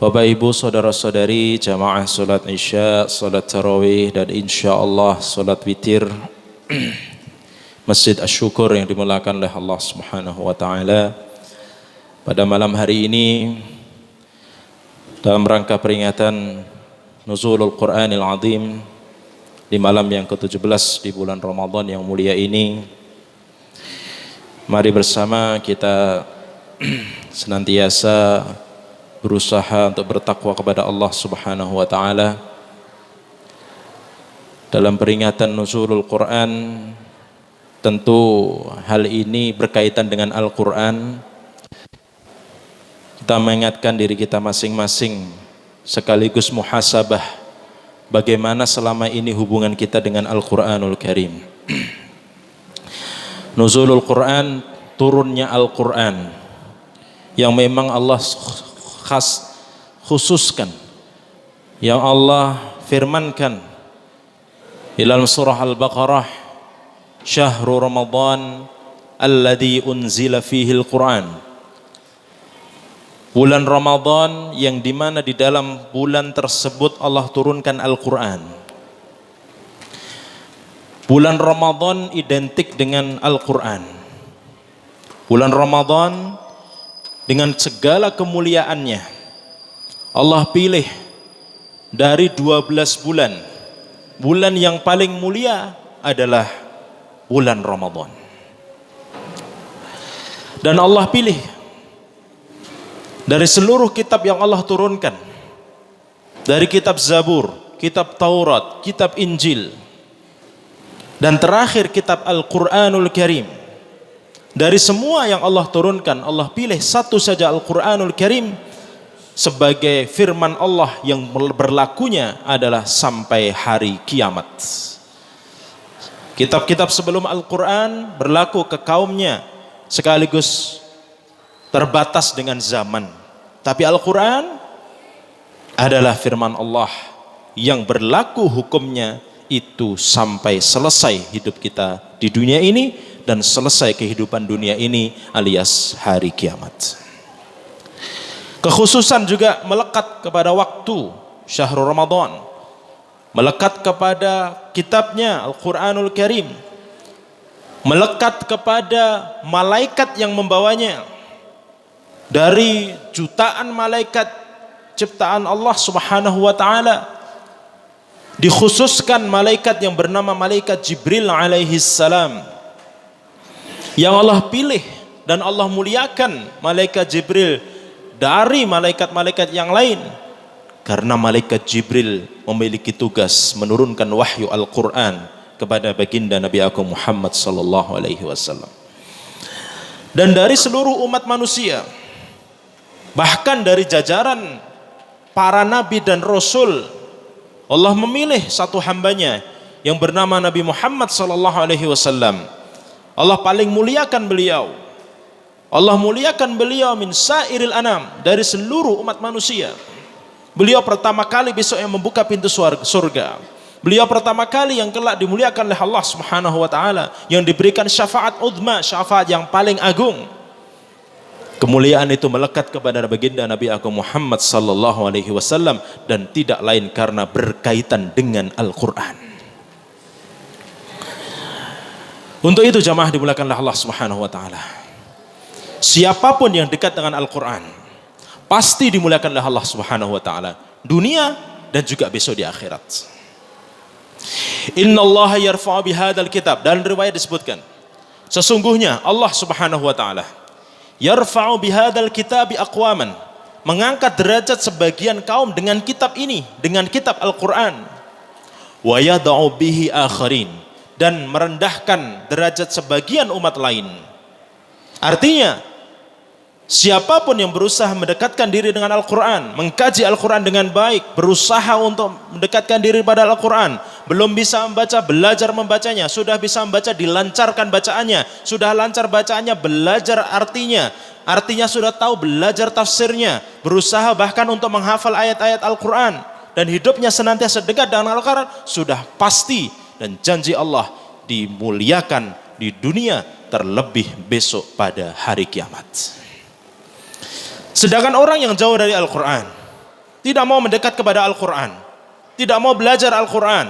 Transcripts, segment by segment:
Bapak Ibu saudara-saudari jamaah salat Isya, salat tarawih dan insyaallah salat witir Masjid Asy-Syukur yang dimuliakan oleh Allah Subhanahu wa taala. Pada malam hari ini dalam rangka peringatan Nuzulul Qur'anil Azim di malam yang ke-17 di bulan Ramadan yang mulia ini, mari bersama kita senantiasa berusaha untuk bertakwa kepada Allah Subhanahu wa taala. Dalam peringatan nuzulul Quran, tentu hal ini berkaitan dengan Al-Quran. Kita mengingatkan diri kita masing-masing sekaligus muhasabah bagaimana selama ini hubungan kita dengan Al-Quranul Karim. Nuzulul Quran, turunnya Al-Quran yang memang Allah khususkan, yang Allah firmankan dalam surah Al-Baqarah, Syahrul Ramadan alladzi unzila fihi Al-Quran. Bulan Ramadan yang dimana di dalam bulan tersebut Allah turunkan Al-Quran. Bulan Ramadan identik dengan Al-Quran. Bulan Ramadan dengan segala kemuliaannya, Allah pilih dari 12 bulan. Bulan yang paling mulia adalah bulan Ramadan. Dan Allah pilih dari seluruh kitab yang Allah turunkan, dari kitab Zabur, kitab Taurat, kitab Injil, dan terakhir kitab Al-Quranul Karim. Dari semua yang Allah turunkan, Allah pilih satu saja Al-Quranul Karim sebagai firman Allah yang berlakunya adalah sampai hari kiamat. Kitab-kitab sebelum Al-Quran berlaku ke kaumnya sekaligus terbatas dengan zaman. Tapi Al-Quran adalah firman Allah yang berlaku hukumnya itu sampai selesai hidup kita di dunia ini dan selesai kehidupan dunia ini alias hari kiamat. Kekhususan juga melekat kepada waktu Syahrul Ramadan, melekat kepada kitabnya Al-Quranul Karim, melekat kepada malaikat yang membawanya. Dari jutaan malaikat ciptaan Allah Subhanahu wa taala, dikhususkan malaikat yang bernama malaikat Jibril alaihi salam, yang Allah pilih dan Allah muliakan malaikat Jibril dari malaikat-malaikat yang lain karena malaikat Jibril memiliki tugas menurunkan wahyu Al-Quran kepada baginda Nabi Agung Muhammad sallallahu alaihi wasallam. Dan dari seluruh umat manusia, bahkan dari jajaran para nabi dan rasul, Allah memilih satu hambanya yang bernama Nabi Muhammad sallallahu alaihi wasallam. Allah paling muliakan beliau. Allah muliakan beliau min sairil anam, dari seluruh umat manusia. Beliau pertama kali besok yang membuka pintu surga. Beliau pertama kali yang kelak dimuliakan oleh Allah Subhanahu wa taala, yang diberikan syafaat uzma, syafaat yang paling agung. Kemuliaan itu melekat kepada baginda Nabi Agung Muhammad sallallahu alaihi wasallam dan tidak lain karena berkaitan dengan Al-Qur'an. Untuk itu jamaah dimuliakan oleh Allah Subhanahu wa taala, siapapun yang dekat dengan Al-Qur'an pasti dimuliakan oleh Allah Subhanahu wa taala, dunia dan juga besok di akhirat. Innallaha yarfa'u bihadzal kitab, dan riwayat disebutkan sesungguhnya Allah Subhanahu wa taala yarfa'u bihadzal kitabi aqwaman, mengangkat derajat sebagian kaum dengan kitab ini, dengan kitab Al-Qur'an. Wa yad'u bihi akharin, dan merendahkan derajat sebagian umat lain. Artinya, siapapun yang berusaha mendekatkan diri dengan Al-Quran, mengkaji Al-Quran dengan baik, berusaha untuk mendekatkan diri pada Al-Quran, belum bisa membaca, belajar membacanya, sudah bisa membaca, dilancarkan bacaannya, sudah lancar bacaannya, belajar artinya sudah tahu, belajar tafsirnya, berusaha bahkan untuk menghafal ayat-ayat Al-Quran, dan hidupnya senantiasa dekat dengan Al-Quran, sudah pasti dan janji Allah dimuliakan di dunia, terlebih besok pada hari kiamat. Sedangkan orang yang jauh dari Al-Quran, tidak mau mendekat kepada Al-Quran, tidak mau belajar Al-Quran,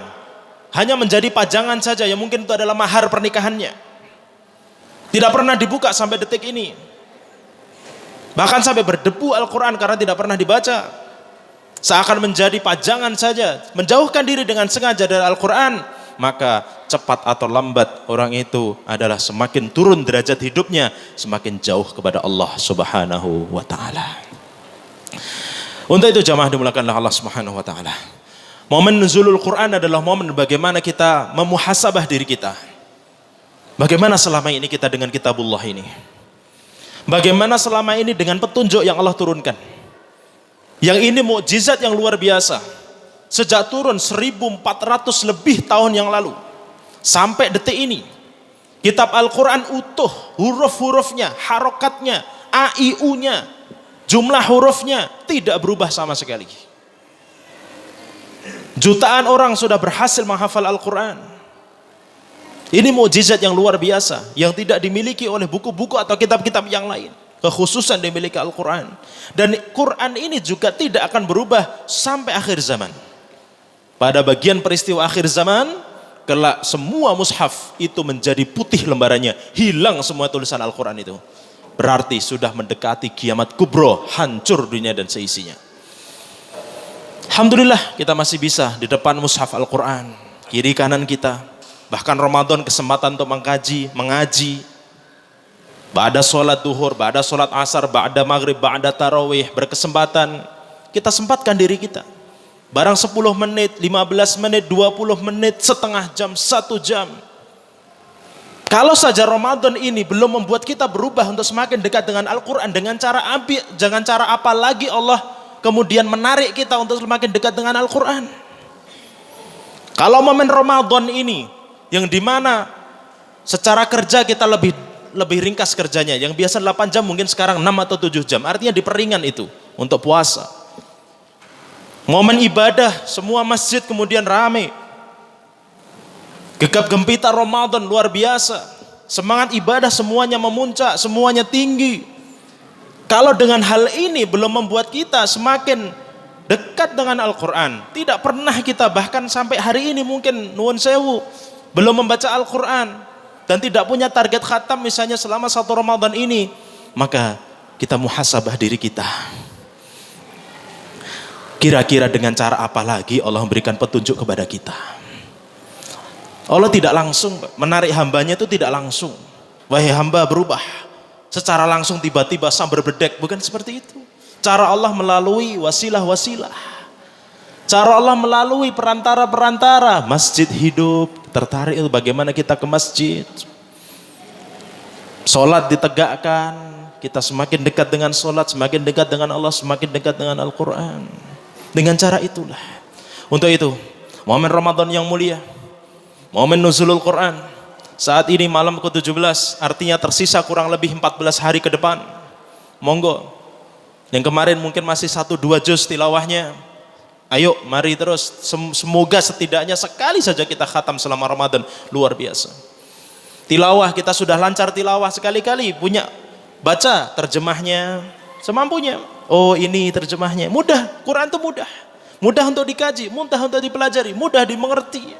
hanya menjadi pajangan saja yang mungkin itu adalah mahar pernikahannya. Tidak pernah dibuka sampai detik ini. Bahkan sampai berdebu Al-Quran karena tidak pernah dibaca. Seakan menjadi pajangan saja, menjauhkan diri dengan sengaja dari Al-Quran, maka cepat atau lambat orang itu adalah semakin turun derajat hidupnya, semakin jauh kepada Allah Subhanahu wa taala. Untuk itu jamaah dimulakanlah Allah Subhanahu wa taala. Momen nuzulul Quran adalah momen bagaimana kita memuhasabah diri kita. Bagaimana selama ini kita dengan kitabullah ini? Bagaimana selama ini dengan petunjuk yang Allah turunkan? Yang ini mukjizat yang luar biasa. Sejak turun 1400 lebih tahun yang lalu sampai detik ini, kitab Al-Quran utuh, huruf-hurufnya, harokatnya, a-i-u-nya, jumlah hurufnya tidak berubah sama sekali. Jutaan orang sudah berhasil menghafal Al-Quran. Ini mukjizat yang luar biasa yang tidak dimiliki oleh buku-buku atau kitab-kitab yang lain. Kekhususan dimiliki Al-Quran. Dan Quran ini juga tidak akan berubah sampai akhir zaman. Pada bagian peristiwa akhir zaman, kelak semua mushaf itu menjadi putih lembarannya, hilang semua tulisan Al-Quran itu. Berarti sudah mendekati kiamat kubro, hancur dunia dan seisinya. Alhamdulillah kita masih bisa di depan mushaf Al-Quran, kiri kanan kita. Bahkan Ramadan kesempatan untuk mengaji. Ba'da sholat duhur, ba'da sholat asar, ba'da maghrib, ba'da tarawih, berkesempatan kita sempatkan diri kita. Barang 10 menit, 15 menit, 20 menit, setengah jam, 1 jam. Kalau saja Ramadan ini belum membuat kita berubah untuk semakin dekat dengan Al-Quran, dengan cara apa lagi Allah kemudian menarik kita untuk semakin dekat dengan Al-Quran. Kalau momen Ramadan ini, yang dimana secara kerja kita lebih ringkas kerjanya, yang biasa 8 jam mungkin sekarang 6 atau 7 jam, artinya diperingan itu untuk puasa. Momen ibadah, semua masjid kemudian ramai. Gegap gempita Ramadan luar biasa. Semangat ibadah semuanya memuncak, semuanya tinggi. Kalau dengan hal ini belum membuat kita semakin dekat dengan Al-Quran, tidak pernah kita bahkan sampai hari ini mungkin nuwun sewu belum membaca Al-Quran dan tidak punya target khatam misalnya selama 1 Ramadan ini, maka kita muhasabah diri kita. Kira-kira dengan cara apa lagi Allah memberikan petunjuk kepada kita? Allah tidak langsung menarik hambanya, itu tidak langsung. Wahai hamba berubah. Secara langsung tiba-tiba sambar bedek, bukan seperti itu. Cara Allah melalui wasilah-wasilah. Cara Allah melalui perantara-perantara. Masjid hidup, tertarik itu bagaimana kita ke masjid. Sholat ditegakkan, kita semakin dekat dengan sholat, semakin dekat dengan Allah, semakin dekat dengan Al-Quran. Dengan cara itulah. Untuk itu, momen Ramadan yang mulia, momen nuzulul Quran, saat ini malam ke-17, artinya tersisa kurang lebih 14 hari ke depan. Monggo, yang kemarin mungkin masih 1-2 juz tilawahnya, ayo mari terus, semoga setidaknya sekali saja kita khatam selama Ramadan, luar biasa. Tilawah kita sudah lancar tilawah sekali-kali, punya baca terjemahnya semampunya. Oh ini terjemahnya, mudah, Quran itu mudah. Mudah untuk dikaji, mudah untuk dipelajari, mudah dimengerti.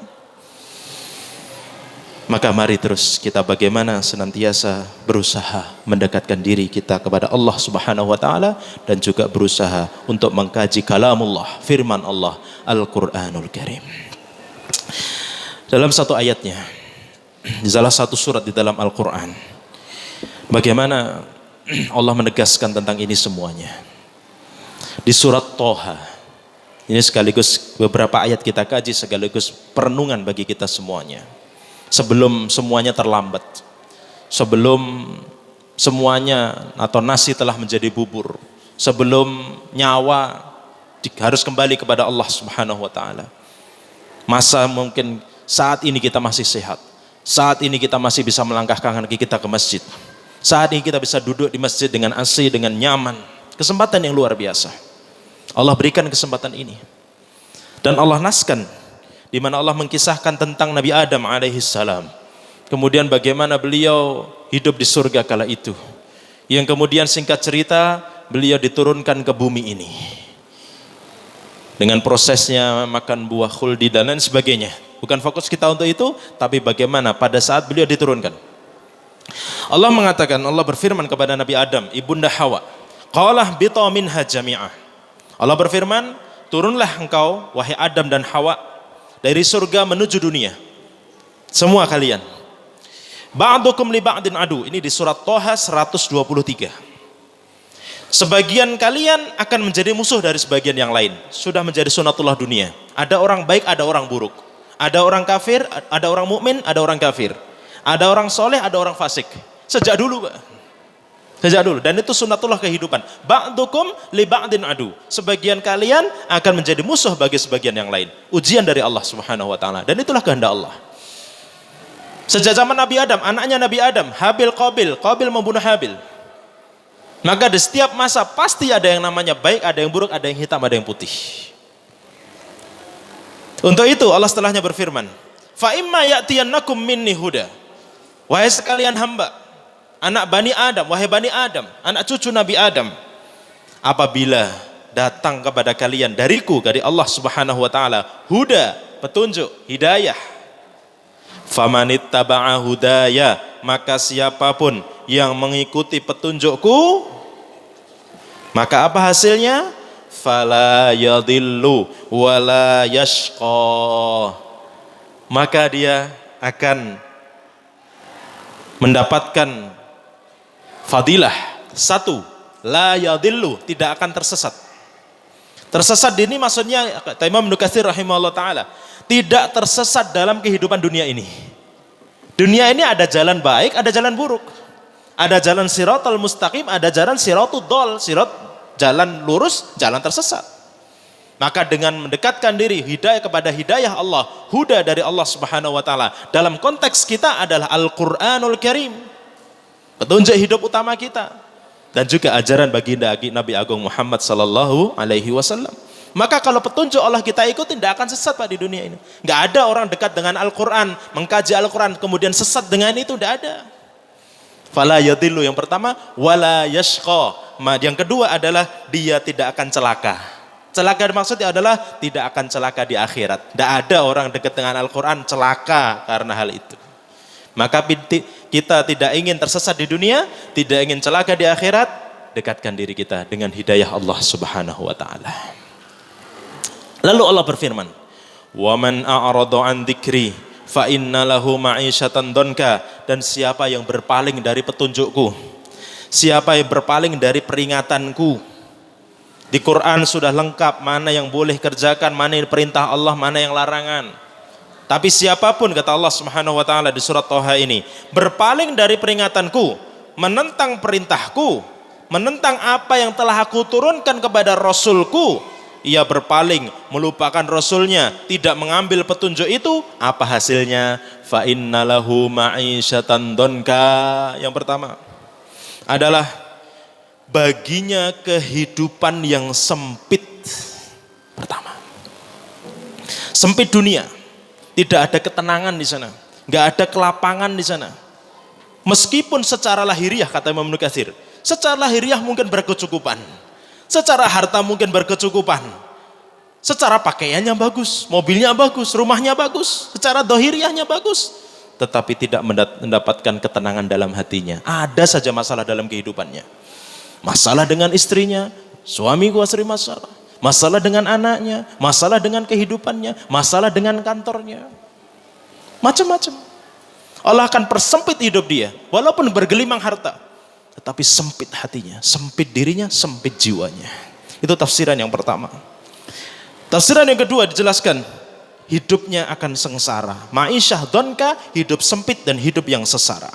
Maka mari terus kita bagaimana senantiasa berusaha mendekatkan diri kita kepada Allah Subhanahu wa taala dan juga berusaha untuk mengkaji kalamullah, firman Allah, Al-Qur'anul Karim. Dalam satu ayatnya, di salah satu surat di dalam Al-Qur'an, bagaimana Allah menegaskan tentang ini semuanya. Di surat Toha, ini sekaligus beberapa ayat kita kaji sekaligus perenungan bagi kita semuanya. Sebelum semuanya terlambat, sebelum semuanya atau nasi telah menjadi bubur, sebelum nyawa harus kembali kepada Allah Subhanahu wa taala. Masa mungkin saat ini kita masih sehat, saat ini kita masih bisa melangkahkan kaki kita ke masjid, saat ini kita bisa duduk di masjid dengan AC, dengan nyaman. Kesempatan yang luar biasa Allah berikan kesempatan ini. Dan Allah naskan di mana Allah mengkisahkan tentang Nabi Adam alaihi salam. Kemudian bagaimana beliau hidup di surga kala itu. Yang kemudian singkat cerita beliau diturunkan ke bumi ini. dengan prosesnya makan buah khuldi dan lain sebagainya. Bukan fokus kita untuk itu, tapi bagaimana pada saat beliau diturunkan. Allah mengatakan, Allah berfirman kepada Nabi Adam, ibunda Hawa, qalah bita minha jami'ah. Allah berfirman, turunlah engkau wahai Adam dan Hawa dari surga menuju dunia, semua kalian. Ba'dukum li ba'din adu. Ini di surat Toha 123. Sebagian kalian akan menjadi musuh dari sebagian yang lain. Sudah menjadi sunatullah dunia. Ada orang baik, ada orang buruk. Ada orang kafir, ada orang mukmin, ada orang kafir. Ada orang soleh, ada orang fasik. Sejak dulu, Pak. Sejak dulu. Dan itu sunatullah kehidupan. Ba'dukum li ba'din adu. Sebagian kalian akan menjadi musuh bagi sebagian yang lain. Ujian dari Allah Subhanahu wa taala. Dan itulah kehendak Allah. Sejak zaman Nabi Adam, anaknya Nabi Adam, Habil Qabil, Qabil membunuh Habil. Maka di setiap masa pasti ada yang namanya baik, ada yang buruk, ada yang hitam, ada yang putih. Untuk itu Allah setelahnya berfirman, fa imma ya'tiyannakum minni huda. Wahai sekalian hamba, anak Bani Adam, wahai Bani Adam, anak cucu Nabi Adam, apabila datang kepada kalian dariku, dari Allah Subhanahu wa taala, huda, petunjuk, hidayah, famanittaba'a hudaya, maka siapapun yang mengikuti petunjukku, maka apa hasilnya? Fala yadillu wala yashqa, maka dia akan mendapatkan fadilah. Satu, la yadillu, tidak akan tersesat. Tersesat ini maksudnya, kata Imam Ibnu Katsir rahimahullah ta'ala, tidak tersesat dalam kehidupan dunia ini. Dunia ini ada jalan baik, ada jalan buruk. Ada jalan siratal mustaqim, ada jalan siratud dol, jalan lurus, jalan tersesat. Maka dengan mendekatkan diri hidayah kepada hidayah Allah, huda dari Allah Subhanahu wa taala, dalam konteks kita adalah Al-Qur'anul Karim, petunjuk hidup utama kita, dan juga ajaran baginda Nabi Agung Muhammad sallallahu alaihi wasallam. Maka kalau petunjuk Allah kita ikutin, tidak akan sesat, Pak, di dunia ini. Nggak ada orang dekat dengan Al-Quran, mengkaji Al-Quran, kemudian sesat dengan itu, tidak ada. Fala yadillu yang pertama, wala yashqa. Yang kedua adalah dia tidak akan celaka. Celaka maksudnya adalah tidak akan celaka di akhirat. Tidak ada orang dekat dengan Al-Quran celaka karena hal itu. Maka kita tidak ingin tersesat di dunia, tidak ingin celaka di akhirat, dekatkan diri kita dengan hidayah Allah Subhanahu wa taala. Lalu Allah berfirman, "Wa man a'rada 'an dzikri fa inna lahu ma'isyatan donka." Dan siapa yang berpaling dari petunjukku, siapa yang berpaling dari peringatanku. Di Quran sudah lengkap mana yang boleh kerjakan, mana yang perintah Allah, mana yang larangan. Tapi siapapun, kata Allah Subhanahu wa taala di surat Toha ini, berpaling dari peringatanku, menentang perintahku, menentang apa yang telah aku turunkan kepada Rasulku, ia berpaling, melupakan Rasulnya, tidak mengambil petunjuk itu, apa hasilnya? Fa innalahu ma'isyatan donka. Yang pertama adalah baginya kehidupan yang sempit. Pertama, sempit dunia, tidak ada ketenangan di sana, nggak ada kelapangan di sana. Meskipun secara lahiriah, kata Imam Ibnu Katsir, secara lahiriah mungkin berkecukupan, secara harta mungkin berkecukupan, secara pakaiannya bagus, mobilnya bagus, rumahnya bagus, secara dohiriahnya bagus, tetapi tidak mendapatkan ketenangan dalam hatinya. Ada saja masalah dalam kehidupannya. Masalah dengan istrinya, suami gua sering masalah. Masalah dengan anaknya, masalah dengan kehidupannya, masalah dengan kantornya. Macam-macam. Allah akan persempit hidup dia, walaupun bergelimang harta, tetapi sempit hatinya, sempit dirinya, sempit jiwanya. Itu tafsiran yang pertama. Tafsiran yang kedua dijelaskan, hidupnya akan sengsara. Ma'isyah donka, hidup sempit dan hidup yang sesara.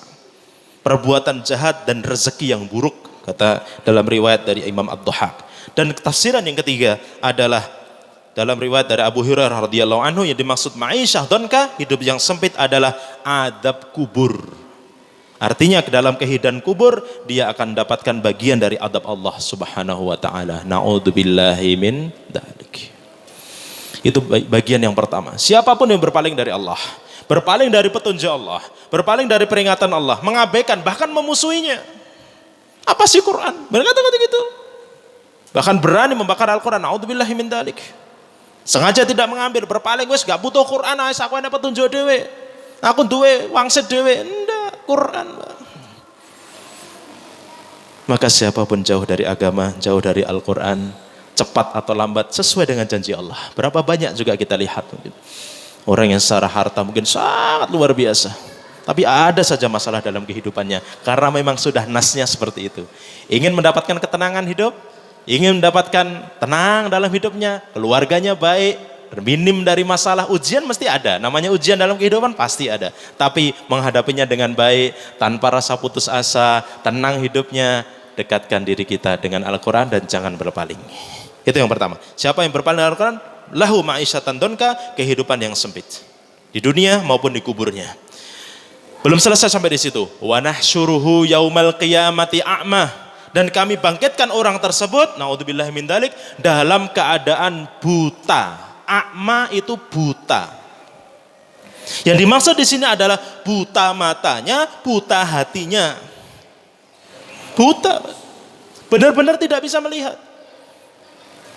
Perbuatan jahat dan rezeki yang buruk, kata dalam riwayat dari Imam Ad-Dhahak. Dan tafsiran yang ketiga adalah dalam riwayat dari Abu Hurairah radhiyallahu anhu, yang dimaksud ma'isyah donka, hidup yang sempit, adalah adab kubur. Artinya ke dalam kehidupan kubur dia akan mendapatkan bagian dari adab Allah Subhanahu wa taala. Na'udzubillahi min dzalik. Itu bagian yang pertama. Siapapun yang berpaling dari Allah, berpaling dari petunjuk Allah, berpaling dari peringatan Allah, mengabaikan, bahkan memusuhinya. Apa sih Quran? Mereka kata gitu. Bahkan berani membakar Al-Quran. Na'udzubillahi min dzalik. Sengaja tidak mengambil, berpaling, wis gak butuh Quran, aku enak petunjuk dhewe. Aku duwe wangsit dhewe, ndak Quran. Maka siapapun jauh dari agama, jauh dari Al-Quran, cepat atau lambat sesuai dengan janji Allah. Berapa banyak juga kita lihat mungkin. Orang yang secara harta mungkin sangat luar biasa, tapi ada saja masalah dalam kehidupannya karena memang sudah nasnya seperti itu. Ingin mendapatkan ketenangan hidup, ingin mendapatkan tenang dalam hidupnya, keluarganya baik, minim dari masalah, ujian mesti ada. Namanya ujian dalam kehidupan pasti ada. Tapi menghadapinya dengan baik, tanpa rasa putus asa, tenang hidupnya, dekatkan diri kita dengan Al-Quran dan jangan berpaling. Itu yang pertama. Siapa yang berpaling dengan Al-Quran? Lahu ma'isyatan donka, kehidupan yang sempit. Di dunia maupun di kuburnya. Belum selesai sampai di situ. Wa nahsyuruhu yaumal qiyamati a'mah. Dan kami bangkitkan orang tersebut, naudzubillahi min dzalik, dalam keadaan buta. A'ma itu buta. Yang dimaksud di sini adalah buta matanya, buta hatinya. Buta. Benar-benar tidak bisa melihat.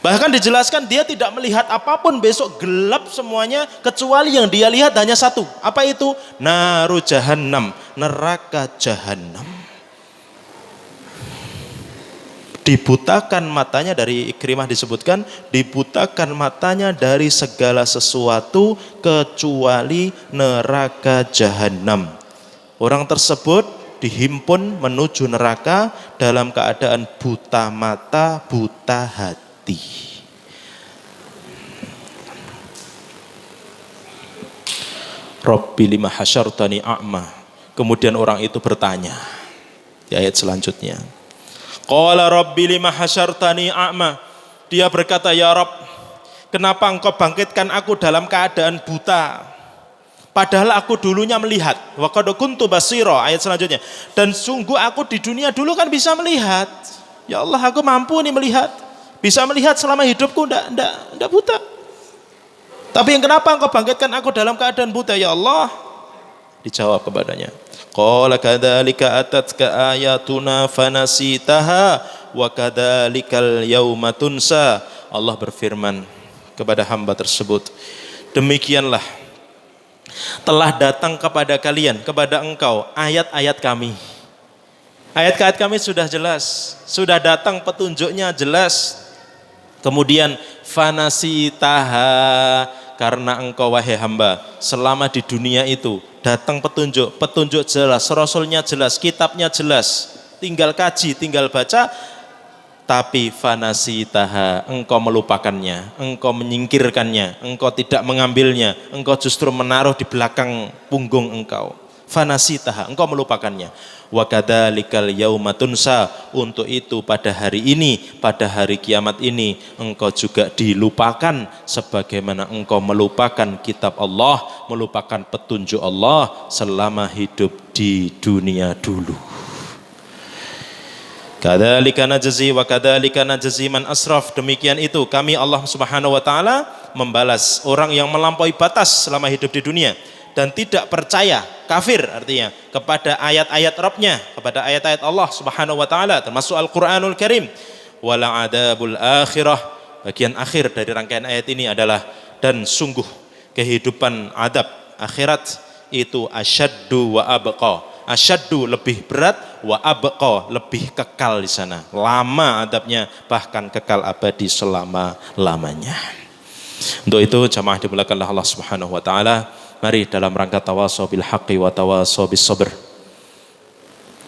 Bahkan dijelaskan dia tidak melihat apapun, besok gelap semuanya, kecuali yang dia lihat hanya satu. Apa itu? Naru jahannam, neraka jahannam. Dibutakan matanya, dari Ikrimah disebutkan, dibutakan matanya dari segala sesuatu kecuali neraka jahannam. Orang tersebut dihimpun menuju neraka dalam keadaan buta mata, buta hati. Rabbi lima hasyartani a'ma. Kemudian orang itu bertanya di ayat selanjutnya, qala rabbi lima hasyartani a'ma. Dia berkata, ya Rabb, kenapa engkau bangkitkan aku dalam keadaan buta, padahal aku dulunya melihat. Wa qad kuntu basira, ayat selanjutnya, dan sungguh aku di dunia dulu kan bisa melihat. Ya Allah, aku mampu nih melihat, bisa melihat selama hidupku, ndak buta. Tapi yang kenapa engkau bangkitkan aku dalam keadaan buta, ya Allah? Dijawab kepadanya, qala kadzalika atatka ayatuna fanasitaha wa kadzalikal yauma tunsa. Allah berfirman kepada hamba tersebut, demikianlah telah datang kepada kalian, kepada engkau, ayat-ayat kami. Ayat-ayat kami sudah jelas, sudah datang petunjuknya jelas. Kemudian fanasitaha, karena engkau wahai hamba selama di dunia itu datang petunjuk jelas, rasulnya jelas, kitabnya jelas, tinggal kaji, tinggal baca, tapi fanasitaha, engkau melupakannya, engkau menyingkirkannya, engkau tidak mengambilnya, engkau justru menaruh di belakang punggung engkau. Fanasitaha, engkau melupakannya. Wa kadzalikal yauma tunsa, untuk itu pada hari ini, pada hari kiamat ini, engkau juga dilupakan sebagaimana engkau melupakan kitab Allah, melupakan petunjuk Allah selama hidup di dunia dulu. Kadzalika najzi wa kadzalika najzi man asraf. Demikian itu kami Allah Subhanahu wa taala membalas orang yang melampaui batas selama hidup di dunia dan tidak percaya, kafir artinya, kepada ayat-ayat Rabbnya, kepada ayat-ayat Allah Subhanahu wa taala, termasuk Al-Qur'anul Karim. Wala adabul akhirah, bagian akhir dari rangkaian ayat ini adalah, dan sungguh kehidupan adab akhirat itu asyaddu wa abqa. Asyaddu lebih berat, wa abqa lebih kekal di sana. Lama adabnya, bahkan kekal abadi selama-lamanya. Untuk itu jamaah dimuliakan Allah Subhanahu wa taala, mari dalam rangka tawasaw bil haqqi wa tawasaw bis sabr.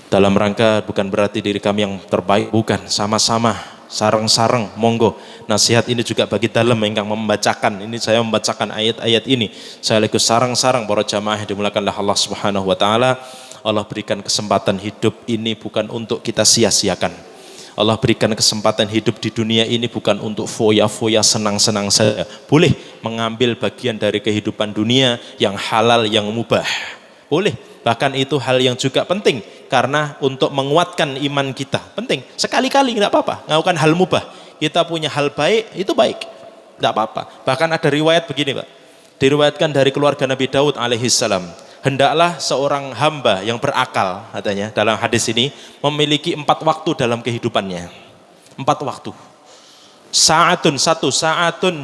Dalam rangka bukan berarti diri kami yang terbaik, bukan, sama-sama sareng-sareng, monggo. Nasihat ini juga bagi dalam yang membacakan. Ini saya membacakan ayat-ayat ini. Saya lagi sareng-sareng para jamaah yang dimuliakan Allah Subhanahu wa taala. Allah berikan kesempatan hidup ini bukan untuk kita sia-siakan. Allah berikan kesempatan hidup di dunia ini bukan untuk foya-foya, senang-senang saja. Boleh mengambil bagian dari kehidupan dunia yang halal, yang mubah. Boleh, bahkan itu hal yang juga penting. Karena untuk menguatkan iman kita, penting. Sekali-kali tidak apa-apa, melakukan hal mubah. Kita punya hal baik, itu baik. Tidak apa-apa. Bahkan ada riwayat begini Pak. Diriwayatkan dari keluarga Nabi Daud alaihissalam. Hendaklah seorang hamba yang berakal, katanya dalam hadis ini, memiliki 4 waktu dalam kehidupannya. 4 waktu. Saatun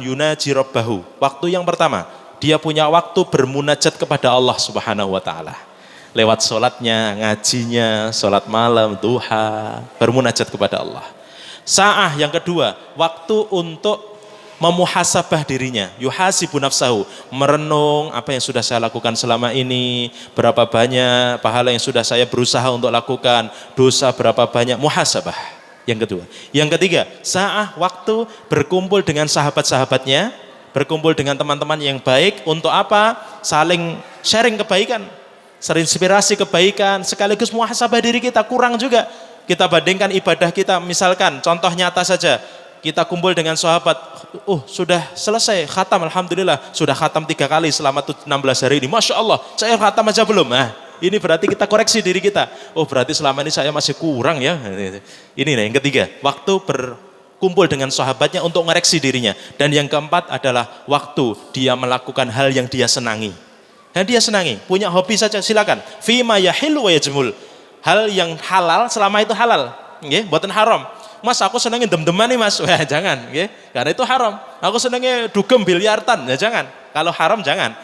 yunaji rabbahu. Waktu yang pertama, dia punya waktu bermunajat kepada Allah Subhanahu wa taala. Lewat sholatnya, ngajinya, sholat malam, duha, bermunajat kepada Allah. Sa'ah yang kedua, waktu untuk memuhasabah dirinya, yuhasibu nafsahu, merenung apa yang sudah saya lakukan selama ini, berapa banyak pahala yang sudah saya berusaha untuk lakukan, dosa berapa banyak, muhasabah. Yang kedua. Yang ketiga, sa'ah waktu berkumpul dengan sahabat-sahabatnya, berkumpul dengan teman-teman yang baik, untuk apa? Saling sharing kebaikan, sering inspirasi kebaikan, sekaligus muhasabah diri kita, kurang juga. Kita bandingkan ibadah kita, misalkan contoh nyata saja, kita kumpul dengan sahabat, sudah selesai khatam, alhamdulillah, sudah khatam 3 kali selama 16 hari ini, Masya Allah, saya khatam aja belum. Ini berarti kita koreksi diri kita. Berarti selama ini saya masih kurang ya. Ini yang ketiga, waktu berkumpul dengan sahabatnya untuk mengoreksi dirinya. Dan yang keempat adalah waktu dia melakukan hal yang dia senangi. Yang dia senangi, punya hobi saja, silakan. Fima yahilu wa yajmul. Hal yang halal selama itu halal, buatan haram. Mas, aku senangnya dem-deman nih mas, jangan, karena itu haram. Aku senangnya dugem biliartan, ya jangan. Kalau haram jangan,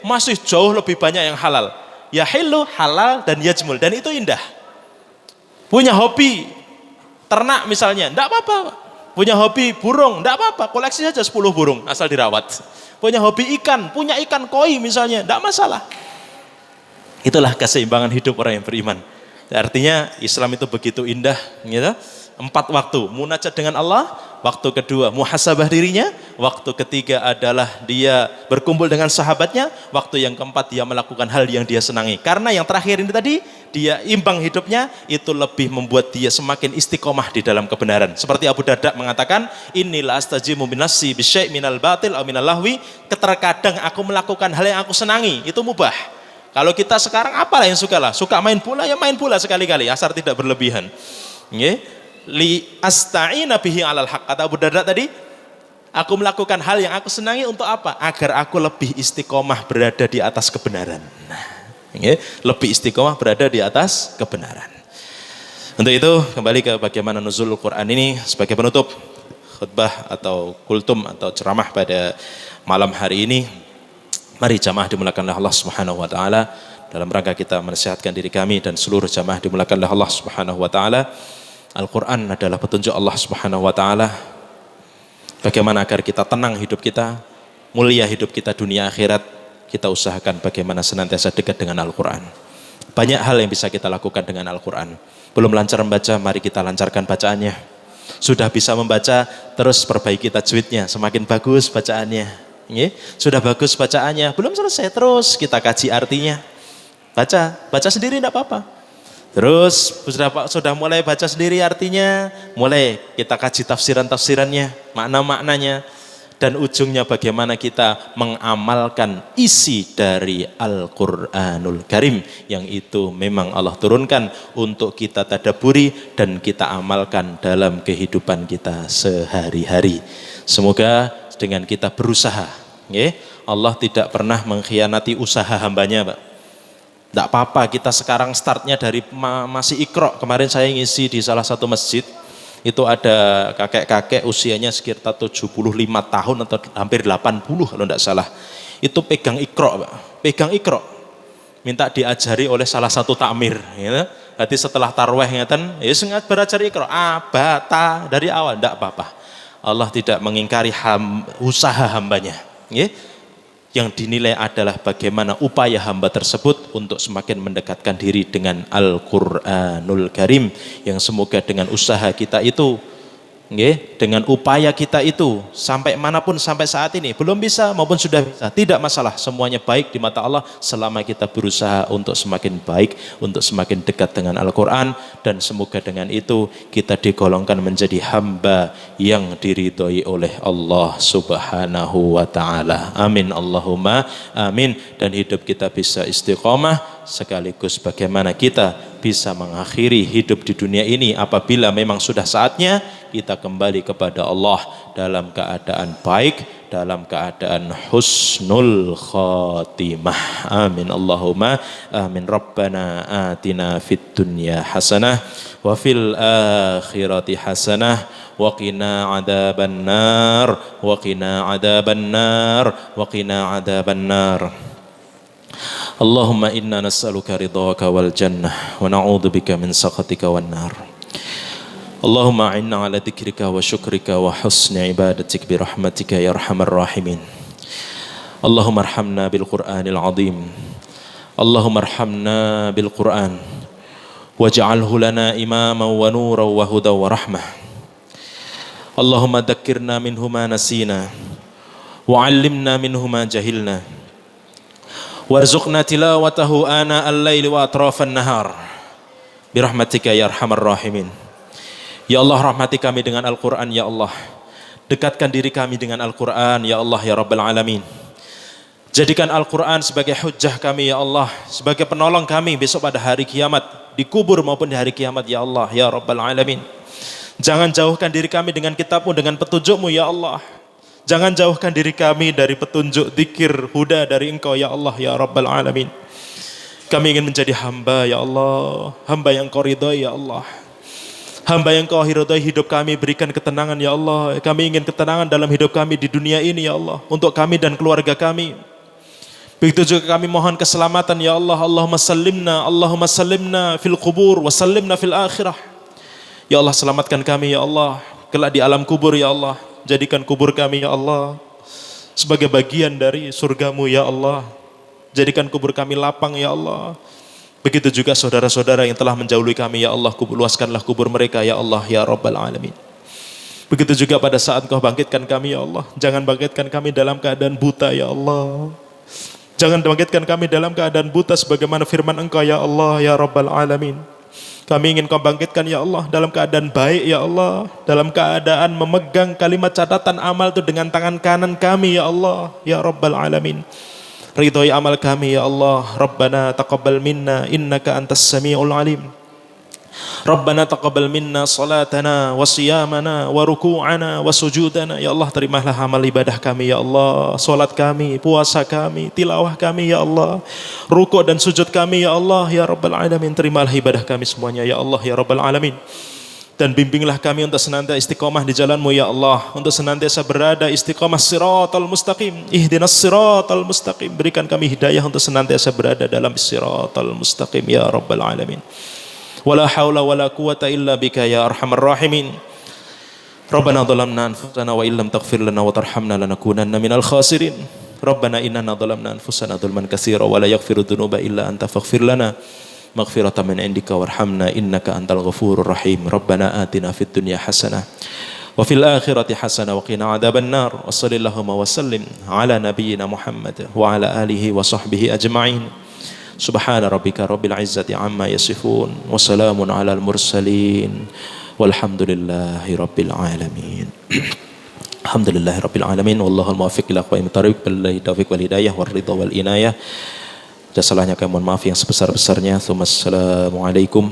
masih jauh lebih banyak yang halal. Yahilu, halal, dan yajmul, dan itu indah. Punya hobi ternak misalnya, enggak apa-apa. Punya hobi burung, enggak apa-apa, koleksi saja 10 burung asal dirawat. Punya hobi ikan, punya ikan koi misalnya, enggak masalah. Itulah keseimbangan hidup orang yang beriman. Artinya Islam itu begitu indah, gitu. 4 waktu, munajat dengan Allah, waktu kedua muhasabah dirinya, waktu ketiga adalah dia berkumpul dengan sahabatnya, waktu yang keempat dia melakukan hal yang dia senangi. Karena yang terakhir ini tadi, dia imbang hidupnya, itu lebih membuat dia semakin istiqomah di dalam kebenaran. Seperti Abu Darda mengatakan, inilah astajimu binafsi bisyai' minal batil aw minal lahwi, terkadang aku melakukan hal yang aku senangi, itu mubah. Kalau kita sekarang apalah yang suka main bola, ya main bola sekali-kali, asal tidak berlebihan. Li asta'ina bihi alal haq, kata Abu Darda tadi, aku melakukan hal yang aku senangi untuk apa? Agar aku lebih istiqomah berada di atas kebenaran. Lebih istiqomah berada di atas kebenaran. Untuk itu kembali ke bagaimana nuzulul Quran ini sebagai penutup khutbah atau kultum atau ceramah pada malam hari ini. Mari jamaah dimuliakan oleh Allah Subhanahu wa taala, dalam rangka kita menasihatkan diri kami dan seluruh jamaah dimuliakan oleh Allah Subhanahu wa taala. Al-Quran adalah petunjuk Allah Subhanahu wa ta'ala. Bagaimana agar kita tenang hidup kita, mulia hidup kita dunia akhirat, kita usahakan bagaimana senantiasa dekat dengan Al-Quran. Banyak hal yang bisa kita lakukan dengan Al-Quran. Belum lancar membaca, mari kita lancarkan bacaannya. Sudah bisa membaca, terus perbaiki tajwidnya, semakin bagus bacaannya. Sudah bagus bacaannya, belum selesai, terus kita kaji artinya. Baca sendiri tidak apa-apa. Terus sudah mulai baca sendiri artinya, mulai kita kaji tafsirannya, makna-maknanya, dan ujungnya bagaimana kita mengamalkan isi dari Al-Quranul Karim yang itu memang Allah turunkan untuk kita tadabburi dan kita amalkan dalam kehidupan kita sehari-hari. Semoga dengan kita berusaha, Allah tidak pernah mengkhianati usaha hambanya, Pak. Tidak apa-apa kita sekarang startnya dari masih Iqra. Kemarin saya ngisi di salah satu masjid, itu ada kakek-kakek usianya sekitar 75 tahun atau hampir 80 kalau tidak salah. Itu pegang Iqra, Pak. Pegang Iqra. Minta diajari oleh salah satu takmir. Ya. Jadi setelah tarweh ngeten, ya sengaja belajar Iqra. Bata dari awal, tidak apa-apa. Allah tidak mengingkari usaha hambanya. Ya. Yang dinilai adalah bagaimana upaya hamba tersebut untuk semakin mendekatkan diri dengan Al-Quranul Karim, yang semoga dengan usaha kita itu, dengan upaya kita itu, sampai manapun sampai saat ini belum bisa maupun sudah bisa, tidak masalah, semuanya baik di mata Allah selama kita berusaha untuk semakin baik, untuk semakin dekat dengan Al-Quran, dan semoga dengan itu kita digolongkan menjadi hamba yang diridhoi oleh Allah Subhanahu wa ta'ala. Amin Allahumma amin. Dan hidup kita bisa istiqomah, sekaligus bagaimana kita bisa mengakhiri hidup di dunia ini apabila memang sudah saatnya kita kembali kepada Allah dalam keadaan baik, dalam keadaan husnul khatimah. Amin Allahumma amin. Rabbana atina fid dunya hasanah wa fil akhirati hasanah وقنا عذاب النار وقنا عذاب النار وقنا عذاب النار اللهم إنا نسألك رضاك والجنة ونعوذ بك من سخطك والنار اللهم أعنا على ذكرك وشكرك وحسن عبادتك برحمتك يا أرحم الراحمين اللهم ارحمنا بالقرآن العظيم اللهم ارحمنا بالقرآن واجعله لنا إماما ونورا وهدى ورحمة اللهم ذكرنا منه ما نسينا وعلمنا منه ما جهلنا وارزقنا تلاوته آناء الليل وأطراف النهار برحمتك يا أرحم الراحمين. Ya Allah, rahmati kami dengan Al-Quran ya Allah. Dekatkan diri kami dengan Al-Quran ya Allah ya Rabbal Alamin. Jadikan Al-Quran sebagai hujjah kami ya Allah, sebagai penolong kami besok pada hari kiamat, di kubur maupun di hari kiamat ya Allah ya Rabbal Alamin. Jangan jauhkan diri kami dengan kitabmu, dengan petunjukmu ya Allah. Jangan jauhkan diri kami dari petunjuk, zikir, huda dari Engkau ya Allah ya Rabbal Alamin. Kami ingin menjadi hamba ya Allah, hamba yang Kau ridhai ya Allah, hamba yang Kau ridhai hidup kami, berikan ketenangan ya Allah. Kami ingin ketenangan dalam hidup kami di dunia ini ya Allah, untuk kami dan keluarga kami. Begitu juga kami mohon keselamatan ya Allah. Allahumma sallimna fil qubur wa sallimna fil akhirah. Ya Allah, selamatkan kami ya Allah kelak di alam kubur ya Allah. Jadikan kubur kami ya Allah sebagai bagian dari surgamu ya Allah. Jadikan kubur kami lapang ya Allah. Begitu juga saudara-saudara yang telah menjauhi kami ya Allah, luaskanlah kubur mereka ya Allah ya Rabbal Alamin. Begitu juga pada saat Kau bangkitkan kami ya Allah, jangan bangkitkan kami dalam keadaan buta ya Allah. Jangan bangkitkan kami dalam keadaan buta sebagaimana firman Engkau ya Allah ya Rabbal Alamin. Kami ingin Kau bangkitkan ya Allah dalam keadaan baik ya Allah, dalam keadaan memegang kalimat catatan amal itu dengan tangan kanan kami ya Allah ya Rabbal Alamin. Ridhoi amal kami ya Allah. Rabbana taqabbal minna innaka antas sami'ul alim. Rabbana taqabbal minna salatana wa siyamana wa ruku'ana wa sujudana. Ya Allah, terimalah amal ibadah kami ya Allah, salat kami, puasa kami, tilawah kami ya Allah, rukuk dan sujud kami ya Allah ya Rabbal Alamin. Terimalah ibadah kami semuanya ya Allah ya Rabbal Alamin. Dan bimbinglah kami untuk senantiasa istiqomah di jalan-Mu ya Allah, untuk senantiasa berada istiqomah siratal mustaqim. Ihdinas siratal mustaqim. Berikan kami hidayah untuk senantiasa berada dalam siratal mustaqim ya Rabbal Alamin. Wala haula wala quwata illa bika ya arhamar rahimin. Rabbana dhalamna anfusana wa illam taghfir lana wa tarhamna lanakunanna minal khasirin. Rabbana innana dhalamna anfusana dhulman katsira wa la yaghfiru dhunuba illa anta faghfir lana maghfiratan min indika warhamna innaka antal ghafurur rahim. Rabbana atina fid dunya hasanah wa fil akhirati hasanah wa qina adzaban nar. Wa sallallahu wa sallim ala nabiyyina Muhammad wa ala alihi wa sahbihi ajma'in. Subhana rabbika rabbil izzati amma yasifun wa salamun alal mursalin walhamdulillahi rabbil alamin. Alhamdulillahi rabbil alamin wallahul muwaffiq ila aqwamit thariq billahi taufiq wal hidayah war ridha wal inayah. Salahnya kami mohon maaf yang sebesar-besarnya. Assalamualaikum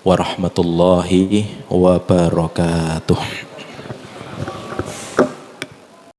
warahmatullahi wabarakatuh.